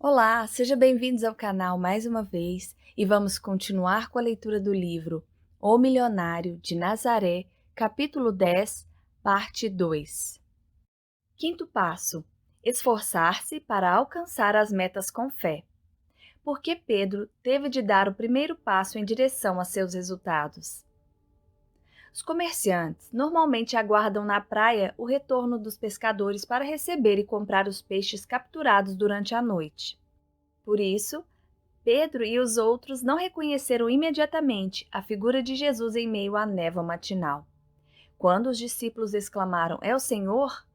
Olá, sejam bem-vindos ao canal mais uma vez e vamos continuar com a leitura do livro O Milionário de Nazaré, capítulo 10, parte 2. Quinto passo: esforçar-se para alcançar as metas com fé. Porque Pedro teve de dar o primeiro passo em direção a seus resultados. Os comerciantes normalmente aguardam na praia o retorno dos pescadores para receber e comprar os peixes capturados durante a noite. Por isso, Pedro e os outros não reconheceram imediatamente a figura de Jesus em meio à névoa matinal. Quando os discípulos exclamaram: "É o Senhor!",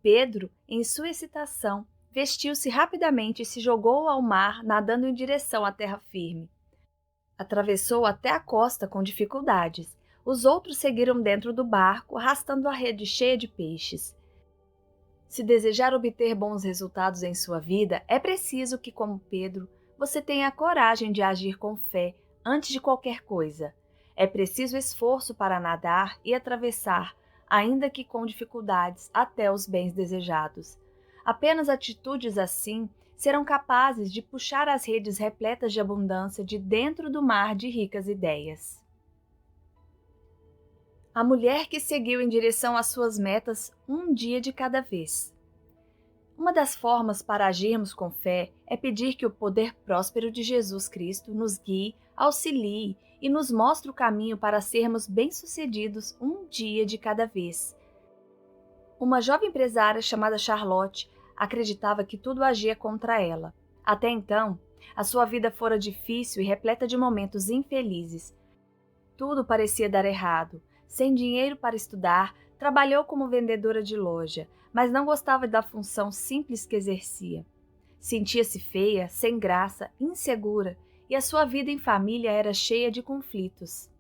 Pedro, em sua excitação, vestiu-se rapidamente e se jogou ao mar, nadando em direção à terra firme. Atravessou até a costa com dificuldades. Os outros seguiram dentro do barco, arrastando a rede cheia de peixes. Se desejar obter bons resultados em sua vida, é preciso que, como Pedro, você tenha a coragem de agir com fé antes de qualquer coisa. É preciso esforço para nadar e atravessar, ainda que com dificuldades, até os bens desejados. Apenas atitudes assim serão capazes de puxar as redes repletas de abundância de dentro do mar de ricas ideias. A mulher que seguiu em direção às suas metas um dia de cada vez. Uma das formas para agirmos com fé é pedir que o poder próspero de Jesus Cristo nos guie, auxilie e nos mostre o caminho para sermos bem-sucedidos um dia de cada vez. Uma jovem empresária chamada Charlotte acreditava que tudo agia contra ela. Até então, a sua vida fora difícil e repleta de momentos infelizes. Tudo parecia dar errado. Sem dinheiro para estudar, trabalhou como vendedora de loja, mas não gostava da função simples que exercia. Sentia-se feia, sem graça, insegura, e a sua vida em família era cheia de conflitos.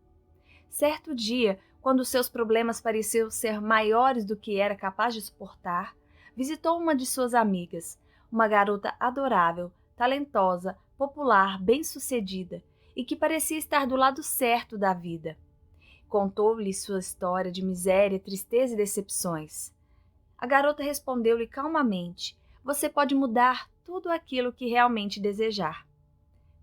Certo dia, quando seus problemas pareciam ser maiores do que era capaz de suportar, visitou uma de suas amigas, uma garota adorável, talentosa, popular, bem-sucedida, e que parecia estar do lado certo da vida. Contou-lhe sua história de miséria, tristeza e decepções. A garota respondeu-lhe calmamente: "Você pode mudar tudo aquilo que realmente desejar."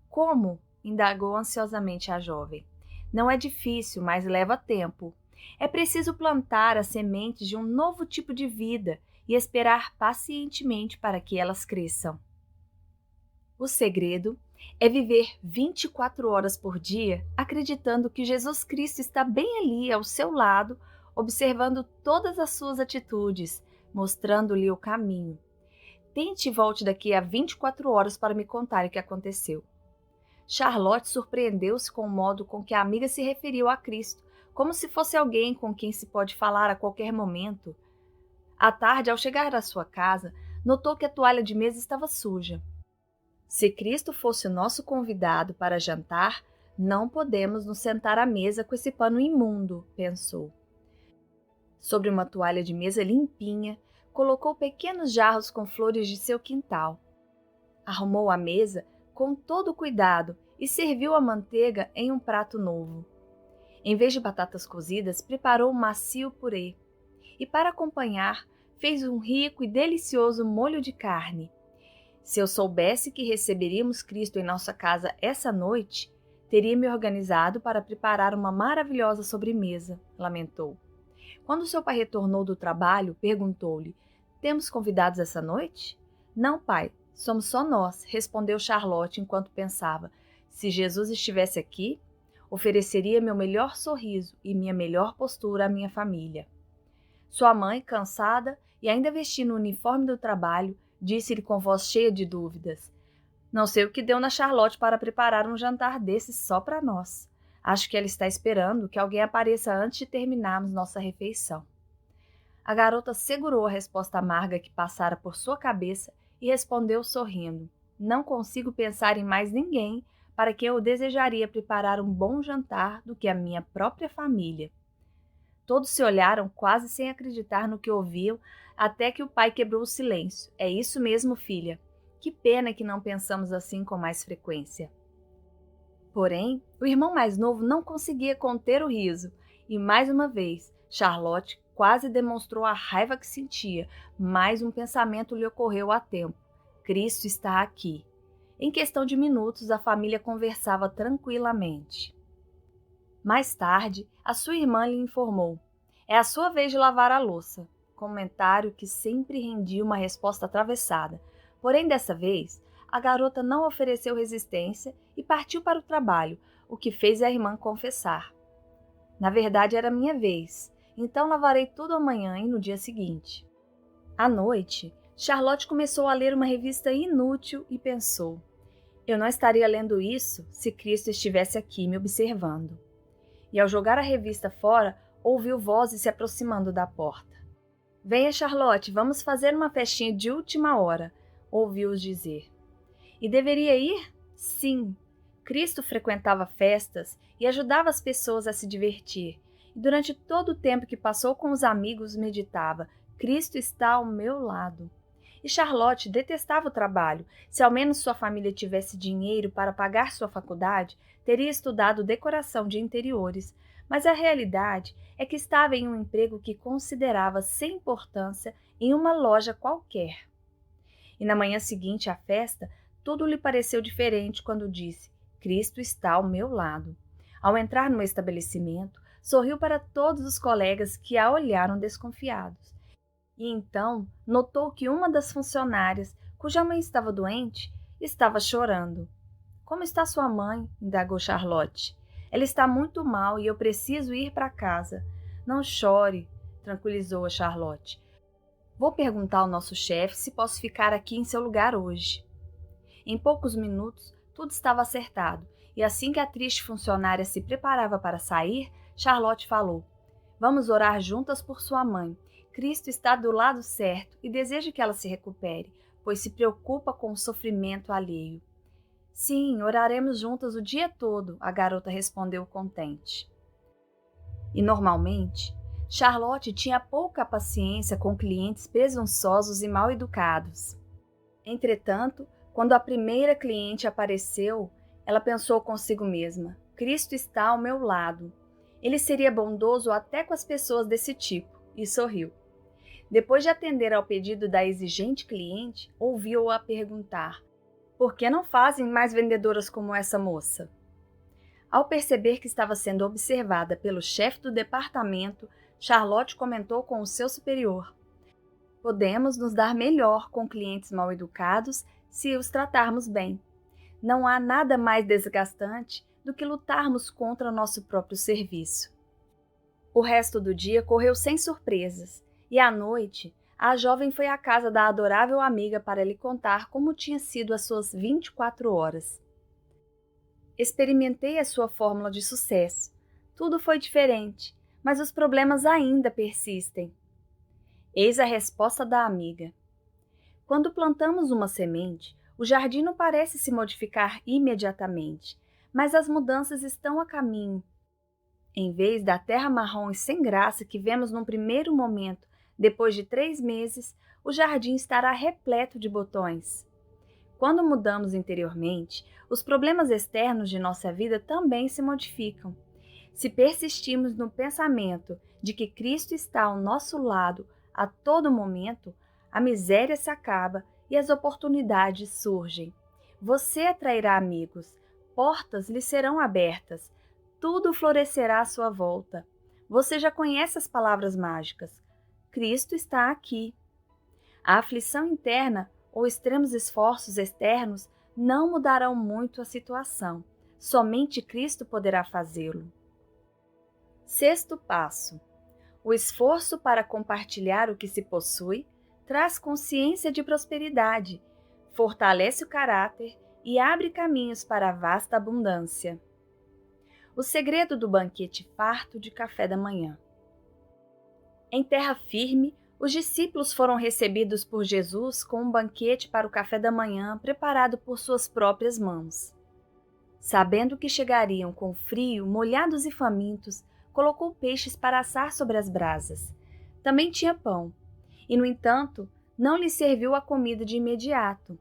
"Como?", indagou ansiosamente a jovem. "Não é difícil, mas leva tempo. É preciso plantar as sementes de um novo tipo de vida e esperar pacientemente para que elas cresçam." O segredo é viver 24 horas por dia acreditando que Jesus Cristo está bem ali ao seu lado, observando todas as suas atitudes, mostrando-lhe o caminho. Tente e volte daqui a 24 horas para me contar o que aconteceu. Charlotte surpreendeu-se com o modo com que a amiga se referiu a Cristo, como se fosse alguém com quem se pode falar a qualquer momento. À tarde, ao chegar à sua casa, notou que a toalha de mesa estava suja. Se Cristo fosse o nosso convidado para jantar, não podemos nos sentar à mesa com esse pano imundo, pensou. Sobre uma toalha de mesa limpinha, colocou pequenos jarros com flores de seu quintal. Arrumou a mesa com todo cuidado e serviu a manteiga em um prato novo. Em vez de batatas cozidas, preparou um macio purê. E para acompanhar, fez um rico e delicioso molho de carne. Se eu soubesse que receberíamos Cristo em nossa casa essa noite, teria me organizado para preparar uma maravilhosa sobremesa, lamentou. Quando seu pai retornou do trabalho, perguntou-lhe: "Temos convidados essa noite?" "Não, pai, somos só nós", respondeu Charlotte enquanto pensava. "Se Jesus estivesse aqui, ofereceria meu melhor sorriso e minha melhor postura à minha família." Sua mãe, cansada e ainda vestindo o uniforme do trabalho, disse-lhe com voz cheia de dúvidas: "Não sei o que deu na Charlotte para preparar um jantar desses só para nós. Acho que ela está esperando que alguém apareça antes de terminarmos nossa refeição." A garota segurou a resposta amarga que passara por sua cabeça e respondeu sorrindo: "Não consigo pensar em mais ninguém para quem eu desejaria preparar um bom jantar do que a minha própria família." Todos se olharam quase sem acreditar no que ouviam, até que o pai quebrou o silêncio. "É isso mesmo, filha. Que pena que não pensamos assim com mais frequência." Porém, o irmão mais novo não conseguia conter o riso, e mais uma vez, Charlotte quase demonstrou a raiva que sentia, mas um pensamento lhe ocorreu a tempo. Cristo está aqui. Em questão de minutos, a família conversava tranquilamente. Mais tarde, a sua irmã lhe informou: é a sua vez de lavar a louça. Comentário que sempre rendia uma resposta atravessada. Porém, dessa vez, a garota não ofereceu resistência e partiu para o trabalho, o que fez a irmã confessar: na verdade, era minha vez, então lavarei tudo amanhã e no dia seguinte. À noite, Charlotte começou a ler uma revista inútil e pensou: eu não estaria lendo isso se Cristo estivesse aqui me observando. E ao jogar a revista fora, ouviu vozes se aproximando da porta. Venha, Charlotte, vamos fazer uma festinha de última hora, ouviu-os dizer. E deveria ir? Sim. Cristo frequentava festas e ajudava as pessoas a se divertir. E durante todo o tempo que passou com os amigos, meditava: Cristo está ao meu lado. E Charlotte detestava o trabalho. Se ao menos sua família tivesse dinheiro para pagar sua faculdade, teria estudado decoração de interiores. Mas a realidade é que estava em um emprego que considerava sem importância em uma loja qualquer. E na manhã seguinte à festa, tudo lhe pareceu diferente quando disse: Cristo está ao meu lado. Ao entrar no estabelecimento, sorriu para todos os colegas que a olharam desconfiados. E então notou que uma das funcionárias, cuja mãe estava doente, estava chorando. Como está sua mãe? Indagou Charlotte. Ela está muito mal e eu preciso ir para casa. Não chore, tranquilizou a Charlotte. Vou perguntar ao nosso chefe se posso ficar aqui em seu lugar hoje. Em poucos minutos, tudo estava acertado, e assim que a triste funcionária se preparava para sair, Charlotte falou: vamos orar juntas por sua mãe. Cristo está do lado certo e deseja que ela se recupere, pois se preocupa com o sofrimento alheio. Sim, oraremos juntas o dia todo, a garota respondeu contente. E normalmente, Charlotte tinha pouca paciência com clientes presunçosos e mal educados. Entretanto, quando a primeira cliente apareceu, ela pensou consigo mesma: Cristo está ao meu lado. Ele seria bondoso até com as pessoas desse tipo, e sorriu. Depois de atender ao pedido da exigente cliente, ouviu-a perguntar: por que não fazem mais vendedoras como essa moça? Ao perceber que estava sendo observada pelo chefe do departamento, Charlotte comentou com o seu superior: podemos nos dar melhor com clientes mal educados se os tratarmos bem. Não há nada mais desgastante do que lutarmos contra nosso próprio serviço. O resto do dia correu sem surpresas, e à noite, a jovem foi à casa da adorável amiga para lhe contar como tinha sido as suas 24 horas. Experimentei a sua fórmula de sucesso. Tudo foi diferente, mas os problemas ainda persistem. Eis a resposta da amiga. Quando plantamos uma semente, o jardim não parece se modificar imediatamente, mas as mudanças estão a caminho. Em vez da terra marrom e sem graça que vemos num primeiro momento, depois de 3 meses, o jardim estará repleto de botões. Quando mudamos interiormente, os problemas externos de nossa vida também se modificam. Se persistirmos no pensamento de que Cristo está ao nosso lado a todo momento, a miséria se acaba e as oportunidades surgem. Você atrairá amigos, portas lhe serão abertas, tudo florescerá à sua volta. Você já conhece as palavras mágicas. Cristo está aqui. A aflição interna ou extremos esforços externos não mudarão muito a situação. Somente Cristo poderá fazê-lo. 6º passo. O esforço para compartilhar o que se possui traz consciência de prosperidade, fortalece o caráter e abre caminhos para a vasta abundância. O segredo do banquete farto de café da manhã. Em terra firme, os discípulos foram recebidos por Jesus com um banquete para o café da manhã preparado por suas próprias mãos. Sabendo que chegariam com frio, molhados e famintos, colocou peixes para assar sobre as brasas. Também tinha pão. E, no entanto, não lhes serviu a comida de imediato.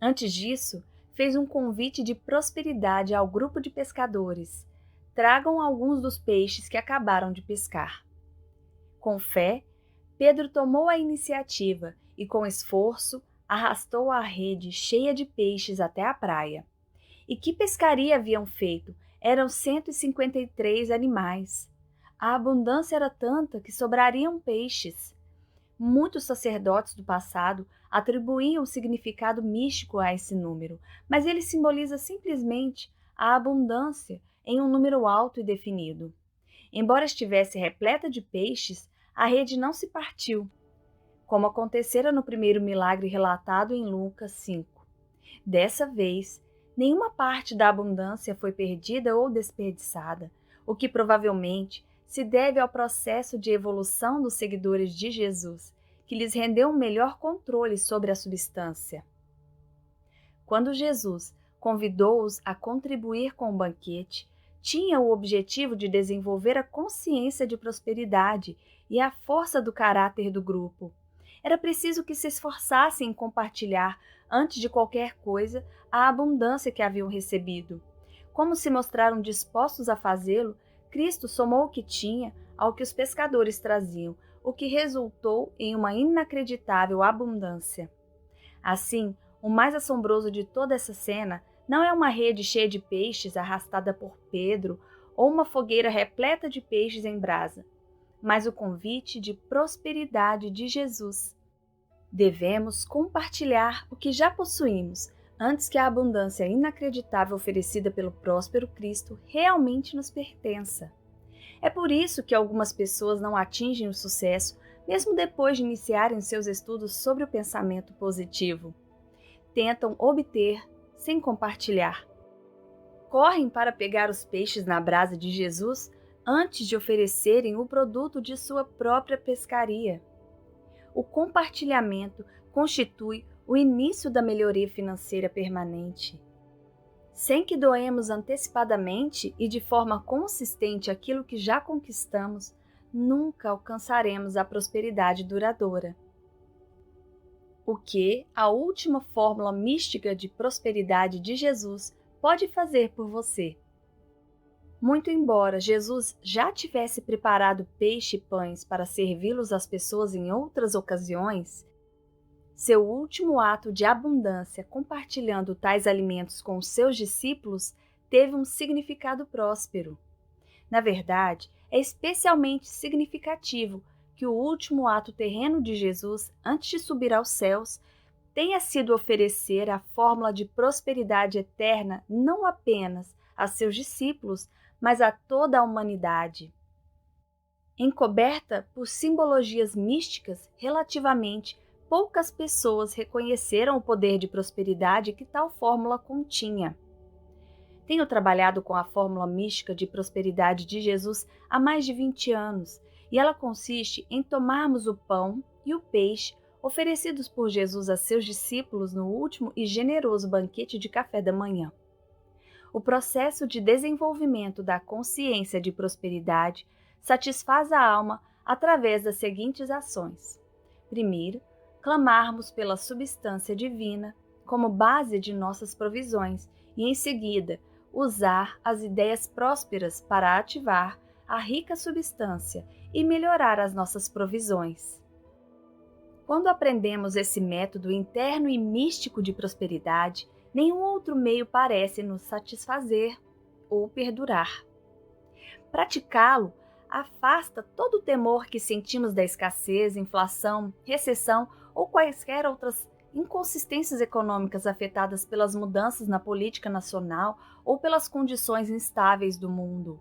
Antes disso, fez um convite de prosperidade ao grupo de pescadores. Tragam alguns dos peixes que acabaram de pescar. Com fé, Pedro tomou a iniciativa e, com esforço, arrastou a rede cheia de peixes até a praia. E que pescaria haviam feito? Eram 153 animais. A abundância era tanta que sobrariam peixes. Muitos sacerdotes do passado atribuíam um significado místico a esse número, mas ele simboliza simplesmente a abundância em um número alto e definido. Embora estivesse repleta de peixes, a rede não se partiu, como acontecera no primeiro milagre relatado em Lucas 5. Dessa vez, nenhuma parte da abundância foi perdida ou desperdiçada, o que provavelmente se deve ao processo de evolução dos seguidores de Jesus, que lhes rendeu um melhor controle sobre a substância. Quando Jesus convidou-os a contribuir com o banquete, tinha o objetivo de desenvolver a consciência de prosperidade e a força do caráter do grupo. Era preciso que se esforçassem em compartilhar, antes de qualquer coisa, a abundância que haviam recebido. Como se mostraram dispostos a fazê-lo, Cristo somou o que tinha ao que os pescadores traziam, o que resultou em uma inacreditável abundância. Assim, o mais assombroso de toda essa cena não é uma rede cheia de peixes arrastada por Pedro ou uma fogueira repleta de peixes em brasa, mas o convite de prosperidade de Jesus. Devemos compartilhar o que já possuímos, antes que a abundância inacreditável oferecida pelo próspero Cristo realmente nos pertença. É por isso que algumas pessoas não atingem o sucesso, mesmo depois de iniciarem seus estudos sobre o pensamento positivo. Tentam obter sem compartilhar. Correm para pegar os peixes na brasa de Jesus antes de oferecerem o produto de sua própria pescaria. O compartilhamento constitui o início da melhoria financeira permanente. Sem que doemos antecipadamente e de forma consistente aquilo que já conquistamos, nunca alcançaremos a prosperidade duradoura. O que a última fórmula mística de prosperidade de Jesus pode fazer por você? Muito embora Jesus já tivesse preparado peixe e pães para servi-los às pessoas em outras ocasiões, seu último ato de abundância compartilhando tais alimentos com os seus discípulos teve um significado próspero. Na verdade, é especialmente significativo que o último ato terreno de Jesus, antes de subir aos céus, tenha sido oferecer a fórmula de prosperidade eterna não apenas a seus discípulos, mas a toda a humanidade. Encoberta por simbologias místicas, relativamente poucas pessoas reconheceram o poder de prosperidade que tal fórmula continha. Tenho trabalhado com a fórmula mística de prosperidade de Jesus há mais de 20 anos, e ela consiste em tomarmos o pão e o peixe oferecidos por Jesus a seus discípulos no último e generoso banquete de café da manhã. O processo de desenvolvimento da consciência de prosperidade satisfaz a alma através das seguintes ações. Primeiro, clamarmos pela substância divina como base de nossas provisões e, em seguida, usar as ideias prósperas para ativar a rica substância e melhorar as nossas provisões. Quando aprendemos esse método interno e místico de prosperidade, nenhum outro meio parece nos satisfazer ou perdurar. Praticá-lo afasta todo o temor que sentimos da escassez, inflação, recessão ou quaisquer outras inconsistências econômicas afetadas pelas mudanças na política nacional ou pelas condições instáveis do mundo.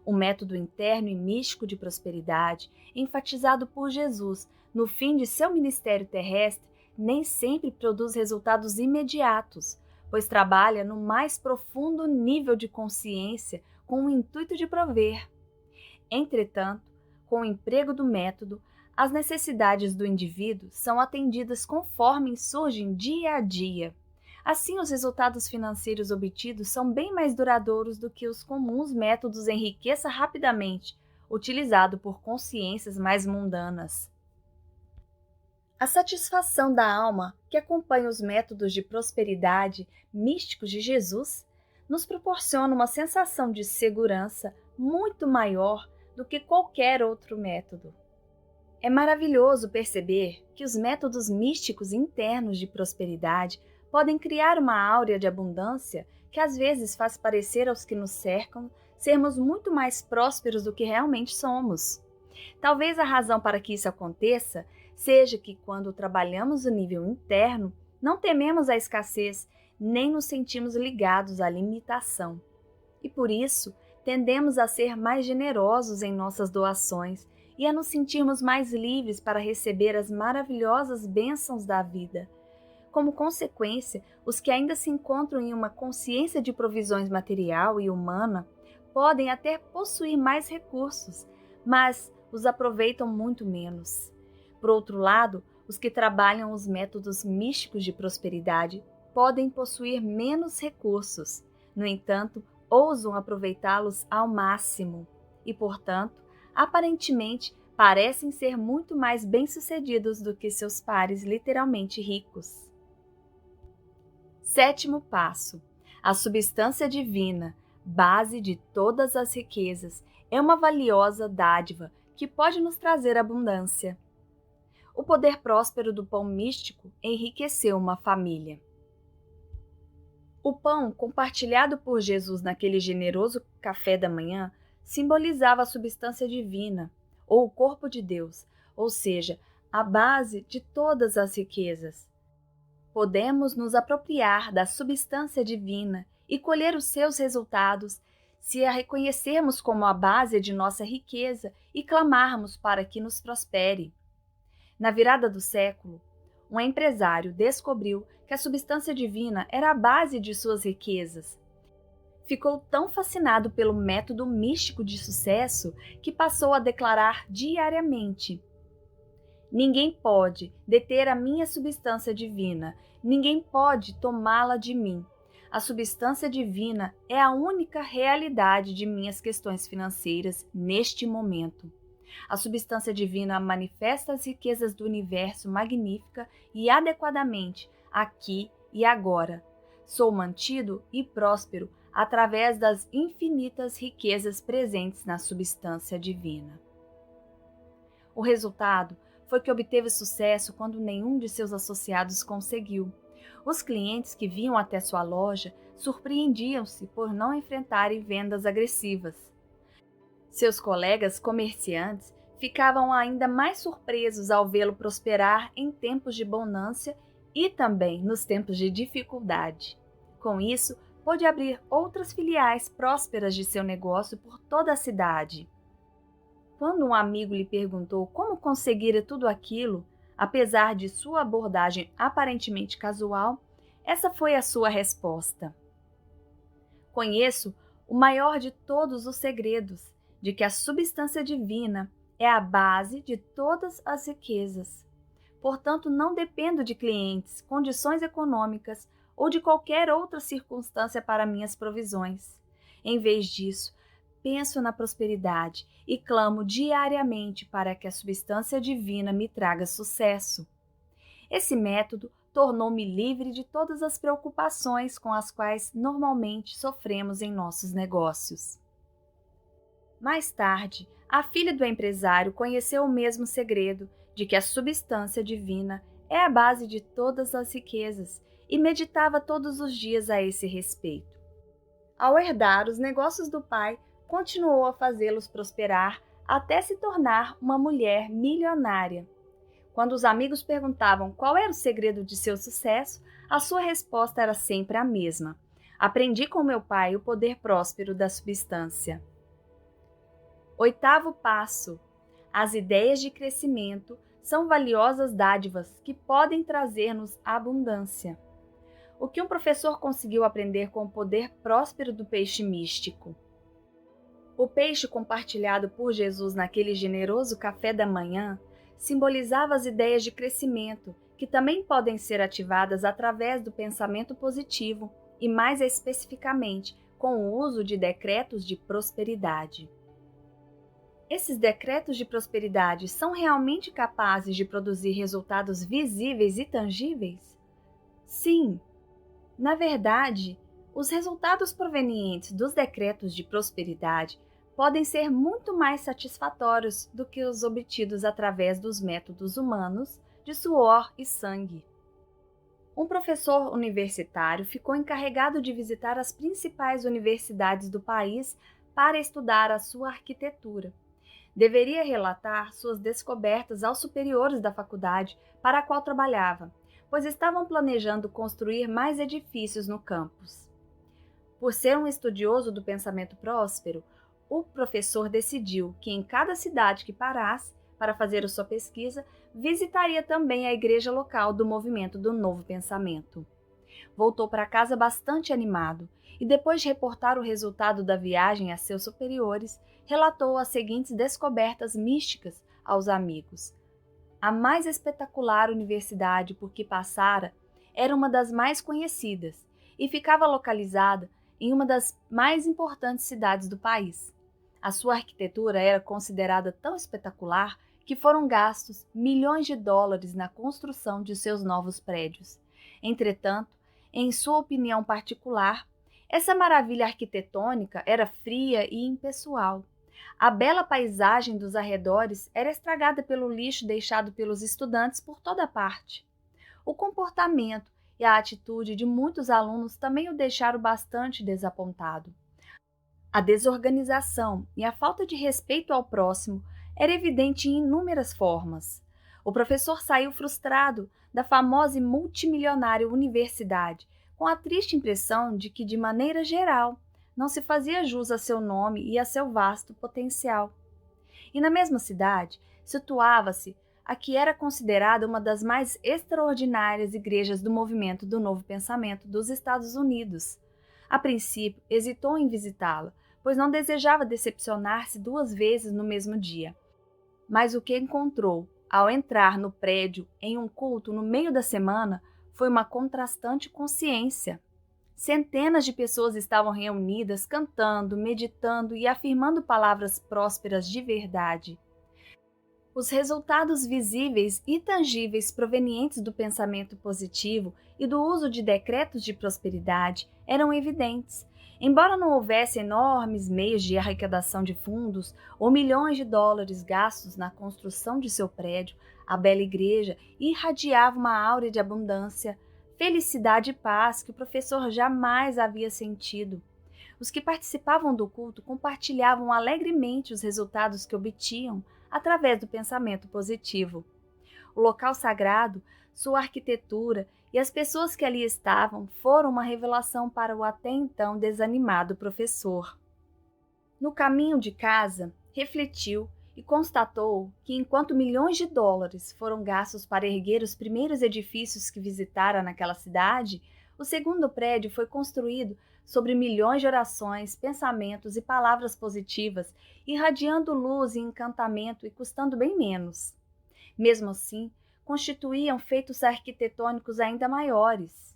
O método interno e místico de prosperidade, enfatizado por Jesus no fim de seu ministério terrestre, nem sempre produz resultados imediatos, pois trabalha no mais profundo nível de consciência com o intuito de prover. Entretanto, com o emprego do método, as necessidades do indivíduo são atendidas conforme surgem dia a dia. Assim, os resultados financeiros obtidos são bem mais duradouros do que os comuns métodos enriqueça rapidamente, utilizado por consciências mais mundanas. A satisfação da alma que acompanha os métodos de prosperidade místicos de Jesus nos proporciona uma sensação de segurança muito maior do que qualquer outro método. É maravilhoso perceber que os métodos místicos internos de prosperidade podem criar uma áurea de abundância que às vezes faz parecer aos que nos cercam sermos muito mais prósperos do que realmente somos. Talvez a razão para que isso aconteça seja que quando trabalhamos o nível interno, não tememos a escassez, nem nos sentimos ligados à limitação. E por isso, tendemos a ser mais generosos em nossas doações e a nos sentirmos mais livres para receber as maravilhosas bênçãos da vida. Como consequência, os que ainda se encontram em uma consciência de provisões material e humana podem até possuir mais recursos, mas os aproveitam muito menos. Por outro lado, os que trabalham os métodos místicos de prosperidade podem possuir menos recursos, no entanto, ousam aproveitá-los ao máximo e, portanto, aparentemente parecem ser muito mais bem-sucedidos do que seus pares literalmente ricos. Sétimo passo: a substância divina, base de todas as riquezas, é uma valiosa dádiva que pode nos trazer abundância. O poder próspero do pão místico enriqueceu uma família. O pão compartilhado por Jesus naquele generoso café da manhã simbolizava a substância divina, ou o corpo de Deus, ou seja, a base de todas as riquezas. Podemos nos apropriar da substância divina e colher os seus resultados se a reconhecermos como a base de nossa riqueza e clamarmos para que nos prospere. Na virada do século, um empresário descobriu que a substância divina era a base de suas riquezas. Ficou tão fascinado pelo método místico de sucesso que passou a declarar diariamente: ninguém pode deter a minha substância divina, ninguém pode tomá-la de mim. A substância divina é a única realidade de minhas questões financeiras neste momento. A substância divina manifesta as riquezas do universo magnífica e adequadamente, aqui e agora. Sou mantido e próspero através das infinitas riquezas presentes na substância divina. O resultado foi que obteve sucesso quando nenhum de seus associados conseguiu. Os clientes que vinham até sua loja surpreendiam-se por não enfrentarem vendas agressivas. Seus colegas comerciantes ficavam ainda mais surpresos ao vê-lo prosperar em tempos de bonança e também nos tempos de dificuldade. Com isso, pôde abrir outras filiais prósperas de seu negócio por toda a cidade. Quando um amigo lhe perguntou como conseguira tudo aquilo, apesar de sua abordagem aparentemente casual, essa foi a sua resposta: conheço o maior de todos os segredos, de que a substância divina é a base de todas as riquezas. Portanto, não dependo de clientes, condições econômicas ou de qualquer outra circunstância para minhas provisões. Em vez disso, penso na prosperidade e clamo diariamente para que a substância divina me traga sucesso. Esse método tornou-me livre de todas as preocupações com as quais normalmente sofremos em nossos negócios. Mais tarde, a filha do empresário conheceu o mesmo segredo, de que a substância divina é a base de todas as riquezas, e meditava todos os dias a esse respeito. Ao herdar os negócios do pai, continuou a fazê-los prosperar até se tornar uma mulher milionária. Quando os amigos perguntavam qual era o segredo de seu sucesso, a sua resposta era sempre a mesma: aprendi com meu pai o poder próspero da substância. Oitavo passo: as ideias de crescimento são valiosas dádivas que podem trazer-nos abundância. O que um professor conseguiu aprender com o poder próspero do peixe místico? O peixe compartilhado por Jesus naquele generoso café da manhã simbolizava as ideias de crescimento, que também podem ser ativadas através do pensamento positivo e, mais especificamente, com o uso de decretos de prosperidade. Esses decretos de prosperidade são realmente capazes de produzir resultados visíveis e tangíveis? Sim. Na verdade, os resultados provenientes dos decretos de prosperidade podem ser muito mais satisfatórios do que os obtidos através dos métodos humanos de suor e sangue. Um professor universitário ficou encarregado de visitar as principais universidades do país para estudar a sua arquitetura. Deveria relatar suas descobertas aos superiores da faculdade para a qual trabalhava, pois estavam planejando construir mais edifícios no campus. Por ser um estudioso do pensamento próspero, o professor decidiu que em cada cidade que parasse para fazer a sua pesquisa, visitaria também a igreja local do movimento do Novo Pensamento. Voltou para casa bastante animado e, depois de reportar o resultado da viagem a seus superiores, relatou as seguintes descobertas místicas aos amigos. A mais espetacular universidade por que passara era uma das mais conhecidas e ficava localizada em uma das mais importantes cidades do país. A sua arquitetura era considerada tão espetacular que foram gastos milhões de dólares na construção de seus novos prédios. Entretanto, em sua opinião particular, essa maravilha arquitetônica era fria e impessoal. A bela paisagem dos arredores era estragada pelo lixo deixado pelos estudantes por toda parte. O comportamento e a atitude de muitos alunos também o deixaram bastante desapontado. A desorganização e a falta de respeito ao próximo era evidente em inúmeras formas. O professor saiu frustrado da famosa e multimilionária universidade, com a triste impressão de que, de maneira geral, não se fazia jus a seu nome e a seu vasto potencial. E na mesma cidade, situava-se a que era considerada uma das mais extraordinárias igrejas do movimento do Novo Pensamento dos Estados Unidos. A princípio, hesitou em visitá-la, pois não desejava decepcionar-se 2 vezes no mesmo dia. Mas o que encontrou, ao entrar no prédio em um culto no meio da semana, foi uma contrastante consciência. Centenas de pessoas estavam reunidas, cantando, meditando e afirmando palavras prósperas de verdade. Os resultados visíveis e tangíveis provenientes do pensamento positivo e do uso de decretos de prosperidade eram evidentes. Embora não houvesse enormes meios de arrecadação de fundos ou milhões de dólares gastos na construção de seu prédio, a bela igreja irradiava uma áurea de abundância, felicidade e paz que o professor jamais havia sentido. Os que participavam do culto compartilhavam alegremente os resultados que obtinham através do pensamento positivo. O local sagrado, sua arquitetura e as pessoas que ali estavam foram uma revelação para o até então desanimado professor. No caminho de casa, refletiu e constatou que, enquanto milhões de dólares foram gastos para erguer os primeiros edifícios que visitara naquela cidade, o segundo prédio foi construído sobre milhões de orações, pensamentos e palavras positivas, irradiando luz e encantamento e custando bem menos. Mesmo assim, constituíam feitos arquitetônicos ainda maiores.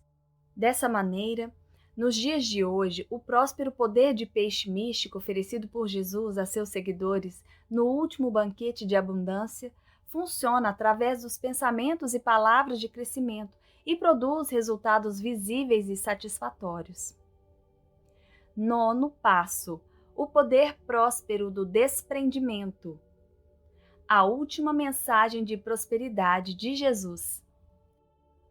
Dessa maneira, nos dias de hoje, o próspero poder de peixe místico oferecido por Jesus a seus seguidores no último banquete de abundância funciona através dos pensamentos e palavras de crescimento e produz resultados visíveis e satisfatórios. 9º passo: o poder próspero do desprendimento. A última mensagem de prosperidade de Jesus.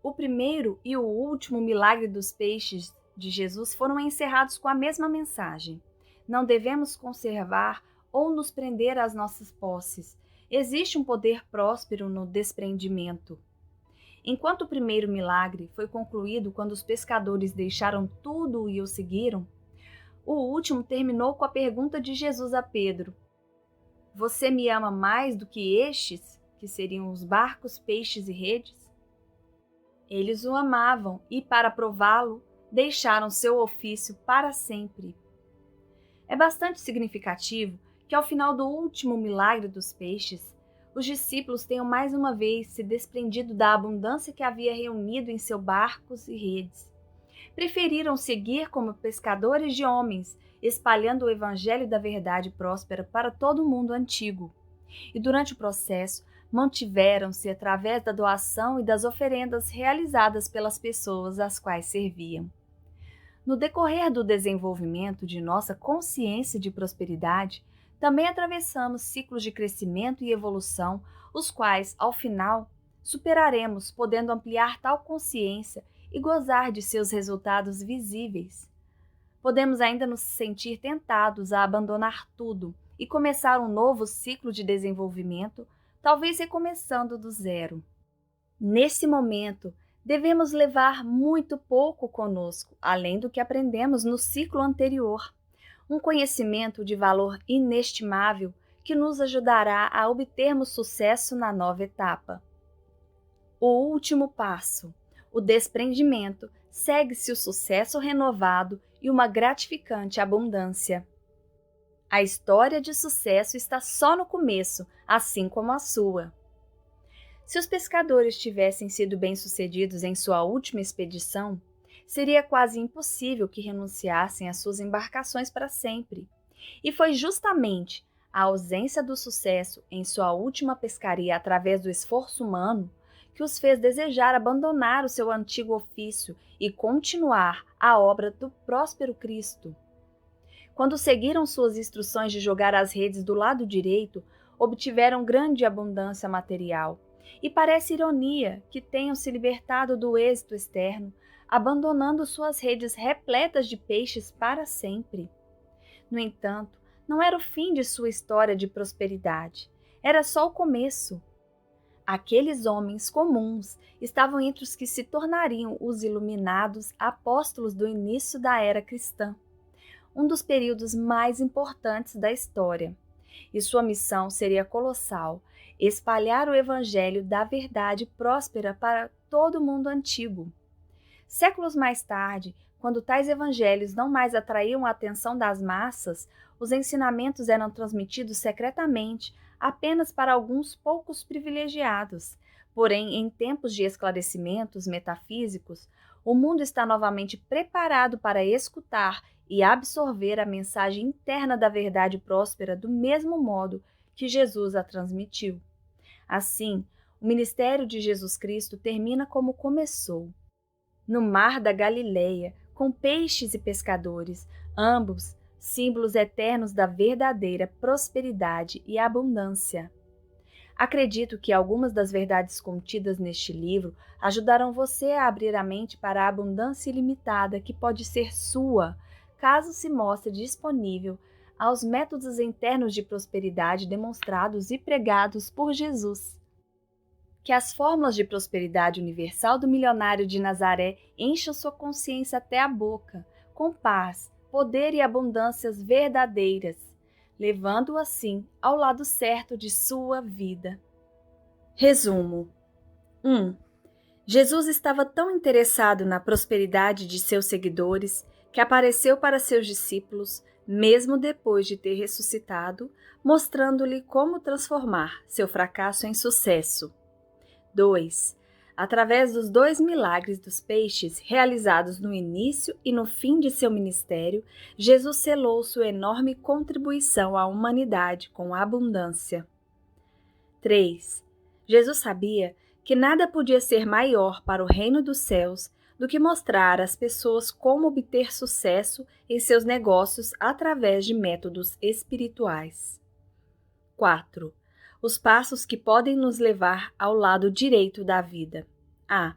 O primeiro e o último milagre dos peixes de Jesus foram encerrados com a mesma mensagem. Não devemos conservar ou nos prender às nossas posses. Existe um poder próspero no desprendimento. Enquanto o primeiro milagre foi concluído quando os pescadores deixaram tudo e o seguiram, o último terminou com a pergunta de Jesus a Pedro: Você me ama mais do que estes, que seriam os barcos, peixes e redes? Eles o amavam e, para prová-lo, deixaram seu ofício para sempre. É bastante significativo que, ao final do último milagre dos peixes, os discípulos tenham mais uma vez se desprendido da abundância que havia reunido em seus barcos e redes. Preferiram seguir como pescadores de homens, espalhando o evangelho da verdade próspera para todo o mundo antigo. E durante o processo, mantiveram-se através da doação e das oferendas realizadas pelas pessoas às quais serviam. No decorrer do desenvolvimento de nossa consciência de prosperidade, Também atravessamos ciclos de crescimento e evolução, os quais, ao final, superaremos, podendo ampliar tal consciência e gozar de seus resultados visíveis. Podemos ainda nos sentir tentados a abandonar tudo e começar um novo ciclo de desenvolvimento, talvez recomeçando do zero. Nesse momento, devemos levar muito pouco conosco, além do que aprendemos no ciclo anterior. Um conhecimento de valor inestimável que nos ajudará a obtermos sucesso na nova etapa. O último passo, o desprendimento, segue-se o sucesso renovado e uma gratificante abundância. A história de sucesso está só no começo, assim como a sua. Se os pescadores tivessem sido bem-sucedidos em sua última expedição, seria quase impossível que renunciassem às suas embarcações para sempre. E foi justamente a ausência do sucesso em sua última pescaria através do esforço humano que os fez desejar abandonar o seu antigo ofício e continuar a obra do próspero Cristo. Quando seguiram suas instruções de jogar as redes do lado direito, obtiveram grande abundância material. E parece ironia que tenham se libertado do êxito externo, abandonando suas redes repletas de peixes para sempre. No entanto, não era o fim de sua história de prosperidade, era só o começo. Aqueles homens comuns estavam entre os que se tornariam os iluminados apóstolos do início da era cristã, um dos períodos mais importantes da história. E sua missão seria colossal: espalhar o evangelho da verdade próspera para todo o mundo antigo. Séculos mais tarde, quando tais evangelhos não mais atraíam a atenção das massas, os ensinamentos eram transmitidos secretamente apenas para alguns poucos privilegiados. Porém, em tempos de esclarecimentos metafísicos, o mundo está novamente preparado para escutar e absorver a mensagem interna da verdade próspera do mesmo modo que Jesus a transmitiu. Assim, o ministério de Jesus Cristo termina como começou, no mar da Galileia, com peixes e pescadores, ambos símbolos eternos da verdadeira prosperidade e abundância. Acredito que algumas das verdades contidas neste livro ajudarão você a abrir a mente para a abundância ilimitada que pode ser sua, caso se mostre disponível aos métodos internos de prosperidade demonstrados e pregados por Jesus. Que as fórmulas de prosperidade universal do milionário de Nazaré encham sua consciência até a boca, com paz, poder e abundâncias verdadeiras, levando-o assim ao lado certo de sua vida. Resumo: 1. Jesus estava tão interessado na prosperidade de seus seguidores que apareceu para seus discípulos, mesmo depois de ter ressuscitado, mostrando-lhe como transformar seu fracasso em sucesso. 2. Através dos 2 milagres dos peixes realizados no início e no fim de seu ministério, Jesus selou sua enorme contribuição à humanidade com abundância. 3. Jesus sabia que nada podia ser maior para o reino dos céus do que mostrar às pessoas como obter sucesso em seus negócios através de métodos espirituais. 4. Os passos que podem nos levar ao lado direito da vida. A.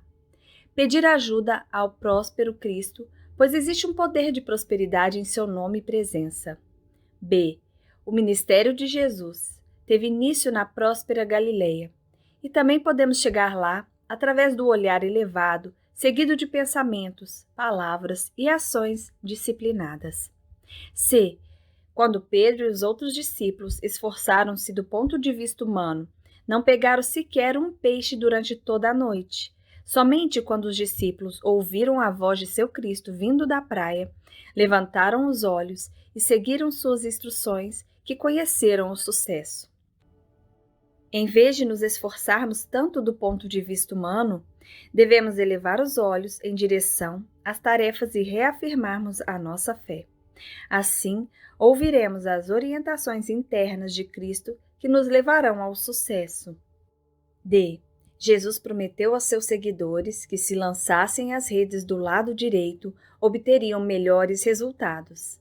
Pedir ajuda ao próspero Cristo, pois existe um poder de prosperidade em seu nome e presença. B. O ministério de Jesus teve início na próspera Galileia, e também podemos chegar lá através do olhar elevado, seguido de pensamentos, palavras e ações disciplinadas. C. Quando Pedro e os outros discípulos esforçaram-se do ponto de vista humano, não pegaram sequer um peixe durante toda a noite. Somente quando os discípulos ouviram a voz de seu Cristo vindo da praia, levantaram os olhos e seguiram suas instruções, que conheceram o sucesso. Em vez de nos esforçarmos tanto do ponto de vista humano, devemos elevar os olhos em direção às tarefas e reafirmarmos a nossa fé. Assim, ouviremos as orientações internas de Cristo que nos levarão ao sucesso. D. Jesus prometeu a seus seguidores que, se lançassem as redes do lado direito, obteriam melhores resultados.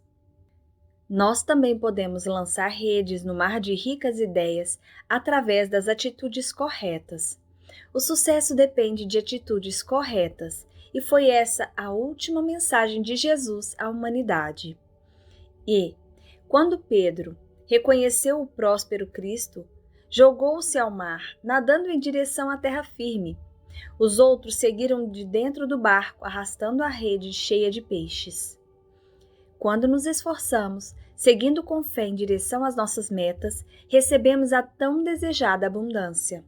Nós também podemos lançar redes no mar de ricas ideias através das atitudes corretas. O sucesso depende de atitudes corretas, e foi essa a última mensagem de Jesus à humanidade. E, quando Pedro reconheceu o próspero Cristo, jogou-se ao mar, nadando em direção à terra firme. Os outros seguiram de dentro do barco, arrastando a rede cheia de peixes. Quando nos esforçamos, seguindo com fé em direção às nossas metas, recebemos a tão desejada abundância.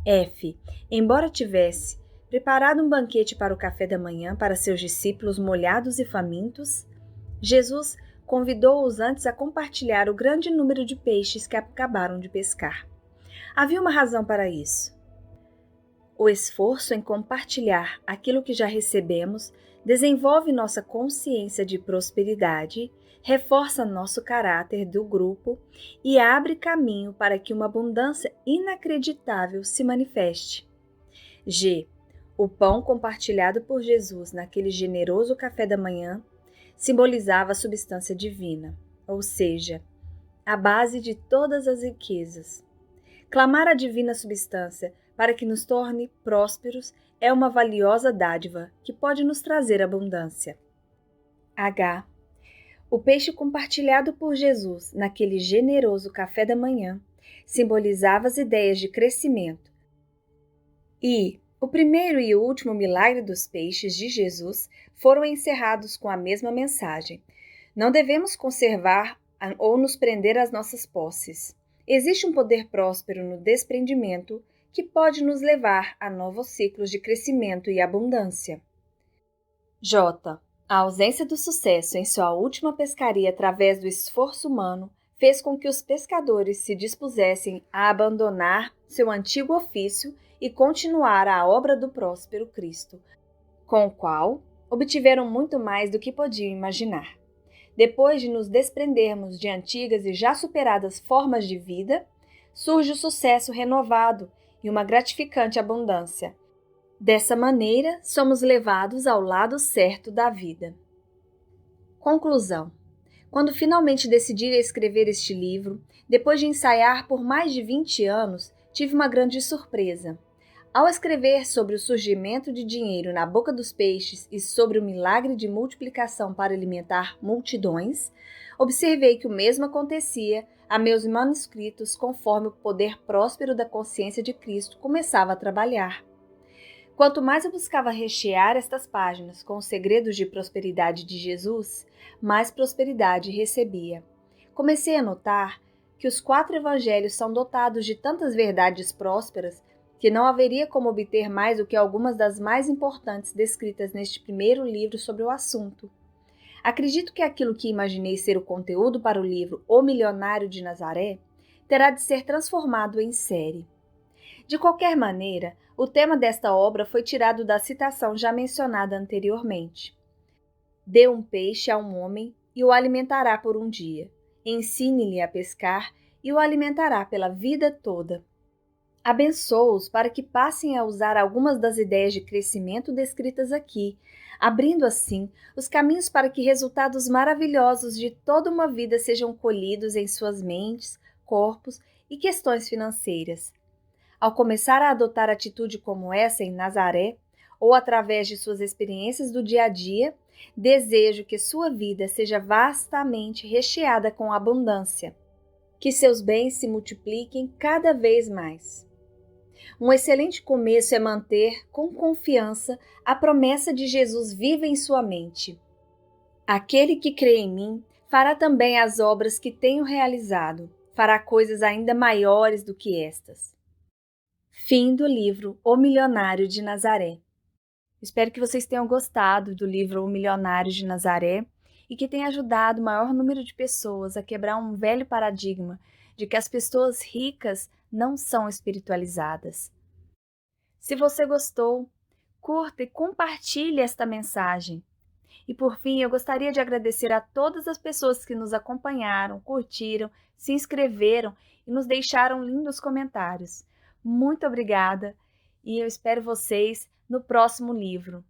F. Embora tivesse preparado um banquete para o café da manhã para seus discípulos molhados e famintos, Jesus convidou-os antes a compartilhar o grande número de peixes que acabaram de pescar. Havia uma razão para isso. O esforço em compartilhar aquilo que já recebemos desenvolve nossa consciência de prosperidade, reforça nosso caráter do grupo e abre caminho para que uma abundância inacreditável se manifeste. G. O pão compartilhado por Jesus naquele generoso café da manhã simbolizava a substância divina, ou seja, a base de todas as riquezas. Clamar a divina substância para que nos torne prósperos é uma valiosa dádiva que pode nos trazer abundância. H. O peixe compartilhado por Jesus naquele generoso café da manhã simbolizava as ideias de crescimento. E o primeiro e o último milagre dos peixes de Jesus foram encerrados com a mesma mensagem. Não devemos conservar ou nos prender às nossas posses. Existe um poder próspero no desprendimento que pode nos levar a novos ciclos de crescimento e abundância. J. A ausência do sucesso em sua última pescaria através do esforço humano fez com que os pescadores se dispusessem a abandonar seu antigo ofício e continuar a obra do próspero Cristo, com o qual obtiveram muito mais do que podiam imaginar. Depois de nos desprendermos de antigas e já superadas formas de vida, surge o sucesso renovado e uma gratificante abundância. Dessa maneira, somos levados ao lado certo da vida. Conclusão. Quando finalmente decidi escrever este livro, depois de ensaiar por mais de 20 anos, tive uma grande surpresa. Ao escrever sobre o surgimento de dinheiro na boca dos peixes e sobre o milagre de multiplicação para alimentar multidões, observei que o mesmo acontecia a meus manuscritos conforme o poder próspero da consciência de Cristo começava a trabalhar. Quanto mais eu buscava rechear estas páginas com os segredos de prosperidade de Jesus, mais prosperidade recebia. Comecei a notar que os 4 evangelhos são dotados de tantas verdades prósperas que não haveria como obter mais do que algumas das mais importantes descritas neste primeiro livro sobre o assunto. Acredito que aquilo que imaginei ser o conteúdo para o livro O Milionário de Nazaré terá de ser transformado em série. De qualquer maneira, o tema desta obra foi tirado da citação já mencionada anteriormente. Dê um peixe a um homem e o alimentará por um dia. Ensine-lhe a pescar e o alimentará pela vida toda. Abençoe-os para que passem a usar algumas das ideias de crescimento descritas aqui, abrindo assim os caminhos para que resultados maravilhosos de toda uma vida sejam colhidos em suas mentes, corpos e questões financeiras. Ao começar a adotar atitude como essa em Nazaré, ou através de suas experiências do dia a dia, desejo que sua vida seja vastamente recheada com abundância, que seus bens se multipliquem cada vez mais. Um excelente começo é manter, com confiança, a promessa de Jesus viva em sua mente. Aquele que crê em mim fará também as obras que tenho realizado, fará coisas ainda maiores do que estas. Fim do livro O Milionário de Nazaré. Espero que vocês tenham gostado do livro O Milionário de Nazaré e que tenha ajudado o maior número de pessoas a quebrar um velho paradigma de que as pessoas ricas não são espiritualizadas. Se você gostou, curta e compartilhe esta mensagem. E por fim, eu gostaria de agradecer a todas as pessoas que nos acompanharam, curtiram, se inscreveram e nos deixaram lindos comentários. Muito obrigada e eu espero vocês no próximo livro.